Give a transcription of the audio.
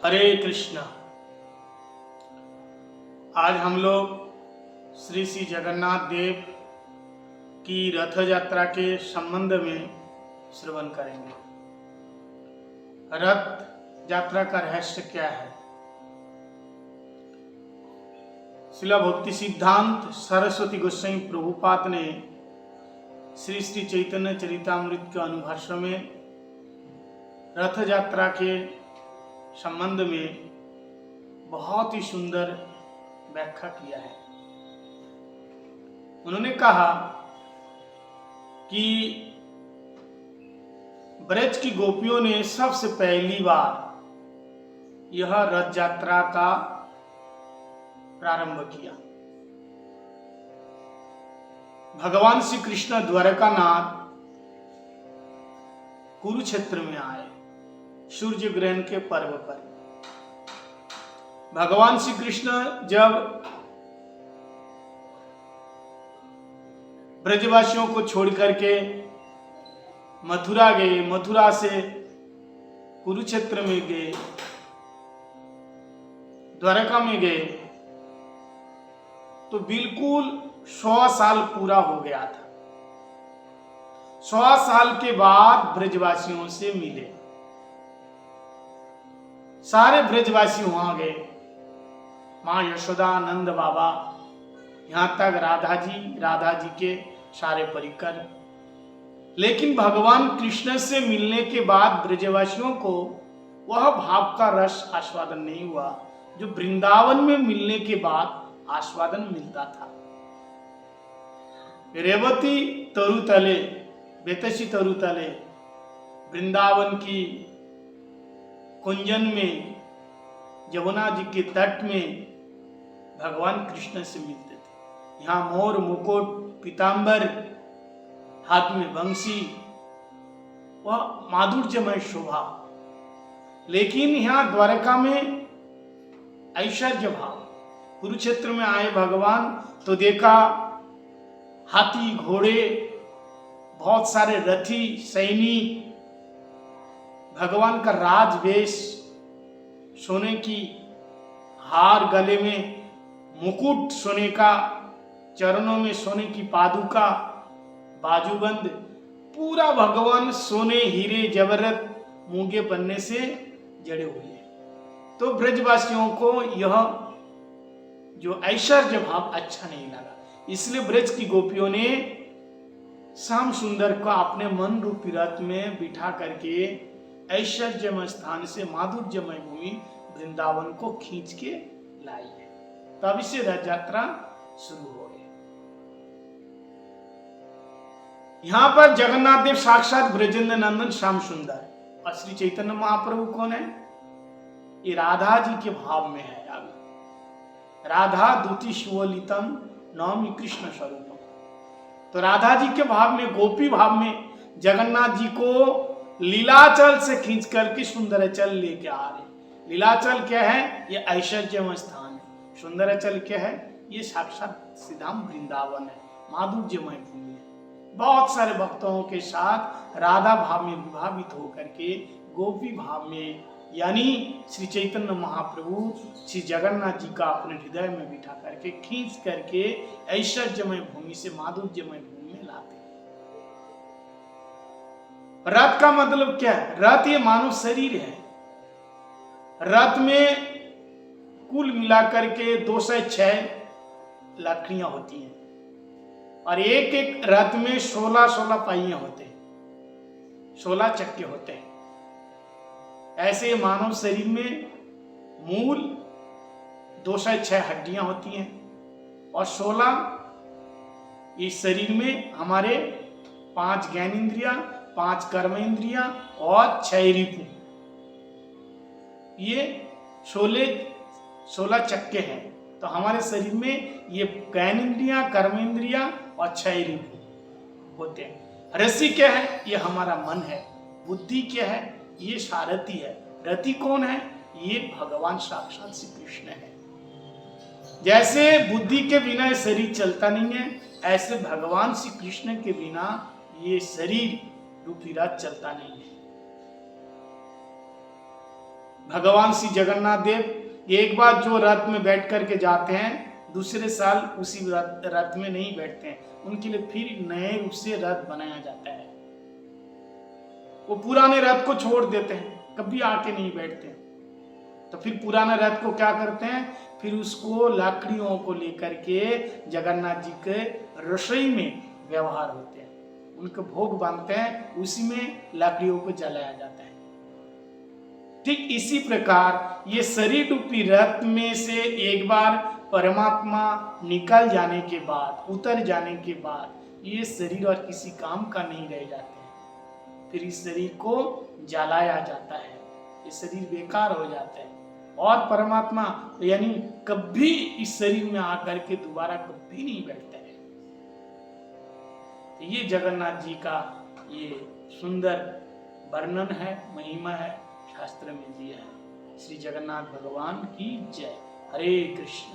हरे कृष्णा। आज हम लोग श्री श्री जगन्नाथ देव की रथ यात्रा के संबंध में श्रवण करेंगे। रथ यात्रा का रहस्य क्या है? श्रील भक्ति सिद्धांत सरस्वती गोस्वामी प्रभुपाद ने श्री श्री चैतन्य चरितामृत के अनुभाष्य में रथ यात्रा के संबंध में बहुत ही सुंदर व्याख्या किया है। उन्होंने कहा कि ब्रज की गोपियों ने सबसे पहली बार यह रथ यात्रा का प्रारंभ किया। भगवान श्री कृष्ण द्वारकानाथ कुरुक्षेत्र में आए सूर्य ग्रहण के पर्व पर। भगवान श्री कृष्ण जब ब्रजवासियों को छोड़ करके मथुरा गए, मथुरा से कुरुक्षेत्र में गए, द्वारका में गए, तो बिल्कुल 100 साल पूरा हो गया था। 100 साल के बाद ब्रजवासियों से मिले। सारे ब्रजवासी वहां गए, मां यशोदा, नंद बाबा, यहां तक राधा जी के सारे परिकर। लेकिन भगवान कृष्ण से मिलने के बाद ब्रजवासियों को वह भाव का रस आस्वादन नहीं हुआ जो वृंदावन में मिलने के बाद आस्वादन मिलता था। रेवती तरुतले, बेतसी तरुतले, वृंदावन की कुंजन में, यमुना जी के तट में भगवान कृष्ण से मिलते थे। यहाँ मोर, मुकुट, पीतांबर, हाथ में बंसी, वह माधुर्यमय शोभा। लेकिन यहाँ द्वारका में ऐश्वर्य भाव। कुरुक्षेत्र में आए भगवान तो देखा हाथी, घोड़े, बहुत सारे रथी, सैनिक, भगवान का राजवेश, सोने की हार, गले में मुकुट सोने का, चरणों में सोने की पादुका, बाजूबंद, पूरा भगवान सोने, हीरे, जवाहरात, मूंगे पन्ने से जड़े हुए। तो ब्रजवासियों को यह जो ऐश्वर्य भाव अच्छा नहीं लगा, इसलिए ब्रज की गोपियों ने श्याम सुंदर को अपने मन रूपी रथ में बिठा करके ऐश्वर्यमय स्थान से माधुर्यमय भूमि वृंदावन को खींच के लाई है। तब से रथ यात्रा शुरू हो गई। यहां पर जगन्नाथ देव साक्षात ब्रजेंद्र नंदन श्याम सुंदर और श्री चैतन्य महाप्रभु कौन है? ये राधा जी के भाव में है। अभी राधा दूती शिवलितम नवमी कृष्ण स्वरूपम। तो राधा जी के भाव में, गोपी भाव में जगन्नाथ जी को लीलाचल से खींच करके सुंदराचल लेके आ रहे। लीलाचल क्या है? ये ऐश्वर्यमय स्थान है। सुंदराचल क्या है? ये साक्षात श्रीधाम वृंदावन है, माधुर्यमय भूमि है। बहुत सारे भक्तों के साथ राधा भाव में विभावित होकर के गोपी भाव में, यानी श्री चैतन्य महाप्रभु श्री जगन्नाथ जी का अपने हृदय में बिठा करके खींच करके ऐश्वर्यमय भूमि से माधुर्यमय भूमि में लाते। रथ का मतलब क्या है? रथ ये मानव शरीर है। रथ में कुल मिलाकर के 206 लकड़ियां होती हैं और एक एक रथ में 16 पहिए होते हैं, 16 चक्के होते हैं। ऐसे मानव शरीर में मूल 206 हड्डियां होती हैं और 16 इस शरीर में हमारे 5 ज्ञानेंद्रिया, 5 कर्मेंद्रिया और 6 रिपु। ये 16 चक्के हैं। तो हमारे शरीर में ये ज्ञानेंद्रिया, कर्मेंद्रिया और 6 रिपु होते हैं। रस्सी क्या है? ये हमारा मन है। बुद्धि क्या है? ये सारथी है। रथी कौन है? ये भगवान साक्षात श्री कृष्ण है। जैसे बुद्धि के बिना शरीर चलता नहीं है, ऐसे भगवान श्री कृष्ण के बिना ये शरीर रूपी रथ चलता नहीं है। भगवान श्री जगन्नाथ देव एक बार जो रथ में बैठ करके जाते हैं, दूसरे साल उसी रथ में नहीं बैठते हैं, उनके लिए फिर नए रूप से रथ बनाया जाता है। वो पुराने रथ को छोड़ देते हैं, कभी आके नहीं बैठते हैं। तो फिर पुराने रथ को क्या करते हैं, फिर उसको लकड़ियों को लेकर के जगन्नाथ जी के रसोई में व्यवहार होते हैं, उनको भोग बांधते हैं, उसी में लकड़ियों को जलाया जाता है। ठीक इसी प्रकार ये शरीर रूपी रथ में से एक बार परमात्मा निकल जाने के बाद, उतर जाने के बाद ये शरीर और किसी काम का नहीं रह जाते हैं। फिर इस शरीर को जलाया जाता है, ये शरीर बेकार हो जाता है और परमात्मा यानी कभी इस शरीर में आकर के दोबारा कभी नहीं बैठता है। तो ये जगन्नाथ जी का ये सुंदर वर्णन है, महिमा है, शास्त्र में दिया है। श्री जगन्नाथ भगवान की जय। हरे कृष्ण।